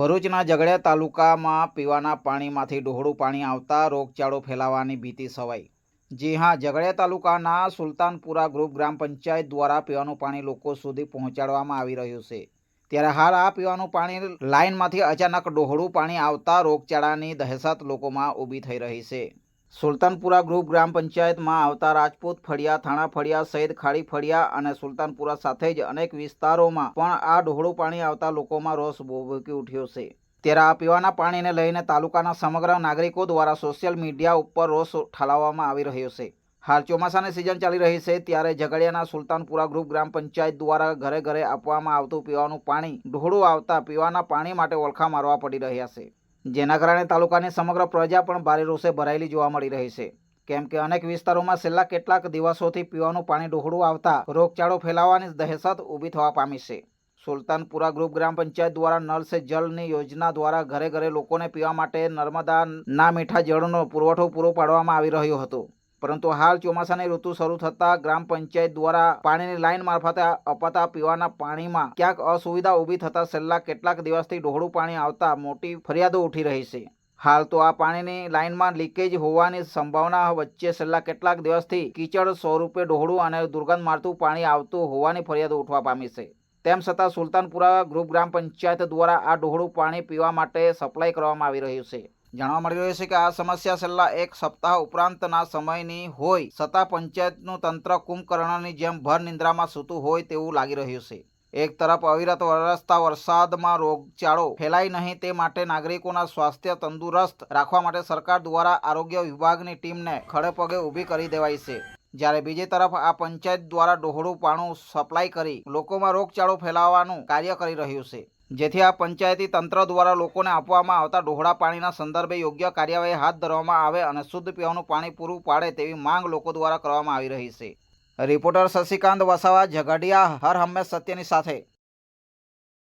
ભરૂચના ઝઘડિયા તાલુકામાં પીવાના પાણીમાંથી ડહોળું પાણી આવતા રોગચાળો ફેલાવાની ભીતિ છવાઈ। જી હા, ઝઘડિયા તાલુકાના સુલતાનપુરા ગ્રુપ ગ્રામ પંચાયત દ્વારા પીવાનું પાણી લોકો સુધી પહોંચાડવામાં આવી રહ્યું છે। ત્યારે હાલ આ પીવાનું પાણી લાઇનમાંથી અચાનક ડહોળું પાણી આવતા રોગચાળાની દહેશત લોકોમાં ઊભી થઈ રહી છે। સુલતાનપુરા ગ્રુપ ગ્રામ પંચાયતમાં આવતા રાજપૂત ફળિયા, થાણા ફળિયા સહિત ખાડી ફળિયા અને સુલતાનપુરા સાથે જ અનેક વિસ્તારોમાં પણ આ ડહોળું પાણી આવતા લોકોમાં રોષ ભભૂકી ઉઠ્યો છે। ત્યારે આ પીવાના પાણીને લઈને તાલુકાના સમગ્ર નાગરિકો દ્વારા સોશિયલ મીડિયા ઉપર રોષ ઠાલવવામાં આવી રહ્યો છે। હાલ ચોમાસાની સિઝન ચાલી રહી છે, ત્યારે ઝઘડિયાના સુલતાનપુરા ગ્રુપ ગ્રામ પંચાયત દ્વારા ઘરે ઘરે આપવામાં આવતું પીવાનું પાણી ડહોળું આવતા પીવાના પાણી માટે ઓળખા મારવા પડી રહ્યા છે, જેના કારણે તાલુકાની સમગ્ર પ્રજા પણ ભારે રોષે ભરાયેલી જોવા મળી રહી છે। કેમ કે અનેક વિસ્તારોમાં છેલ્લા કેટલાક દિવસોથી પીવાનું પાણી ડહોળું આવતા રોગચાળો ફેલાવાની દહેશત ઊભી થવા પામી છે। સુલતાનપુરા ગ્રુપ ગ્રામ પંચાયત દ્વારા નળ સે જલની યોજના દ્વારા ઘરે ઘરે લોકોને પીવા માટે નર્મદાના મીઠા જળનો પુરવઠો પૂરો પાડવામાં આવી રહ્યો હતો, પરંતુ હાલ ચોમાસાની ઋતુ શરૂ થતાં ગ્રામ પંચાયત દ્વારા પાણીની લાઇન મારફતે અપાતા પીવાના પાણીમાં ક્યાંક અસુવિધા ઊભી થતાં છેલ્લા કેટલાક દિવસથી ડહોળું પાણી આવતા મોટી ફરિયાદો ઉઠી રહી છે। હાલ તો આ પાણીની લાઇનમાં લીકેજ હોવાની સંભાવના વચ્ચે છેલ્લા કેટલાક દિવસથી કીચડ સ્વરૂપે ડહોળું અને દુર્ગંધ મારતું પાણી આવતું હોવાની ફરિયાદો ઉઠવા પામી છે। તેમ છતાં સુલતાનપુરા ગ્રુપ ગ્રામ પંચાયત દ્વારા આ ડહોળું પાણી પીવા માટે સપ્લાય કરવામાં આવી રહ્યું છે। જાણવા મળી રહ્યું છે કે આ સમસ્યા છેલ્લા એક સપ્તાહ ઉપરાંતના સમયની હોય છતાં પંચાયતનું તંત્ર કુંભકર્ણની જેમ ભર નિંદ્રામાં સૂતું હોય તેવું લાગી રહ્યું છે। એક તરફ અવિરત વરસતા વરસાદમાં રોગચાળો ફેલાય નહીં તે માટે નાગરિકોના સ્વાસ્થ્ય તંદુરસ્ત રાખવા માટે સરકાર દ્વારા આરોગ્ય વિભાગની ટીમને ખડે પગે ઊભી કરી દેવાઈ છે, જ્યારે બીજી તરફ આ પંચાયત દ્વારા ડહોળું પાણી સપ્લાય કરી લોકોમાં રોગચાળો ફેલાવવાનું કાર્ય કરી રહ્યું છે, જેથી આ પંચાયતી તંત્ર દ્વારા લોકોને આપવામાં આવતા ડહોળા પાણીના સંદર્ભે યોગ્ય કાર્યવાહી હાથ ધરવામાં આવે અને શુદ્ધ પીવાનું પાણી પૂરું પાડે તેવી માંગ લોકો દ્વારા કરવામાં આવી રહી છે। રિપોર્ટર શશિકાંત વસાવા, ઝઘડિયા, હર હંમેશ સત્યની સાથે।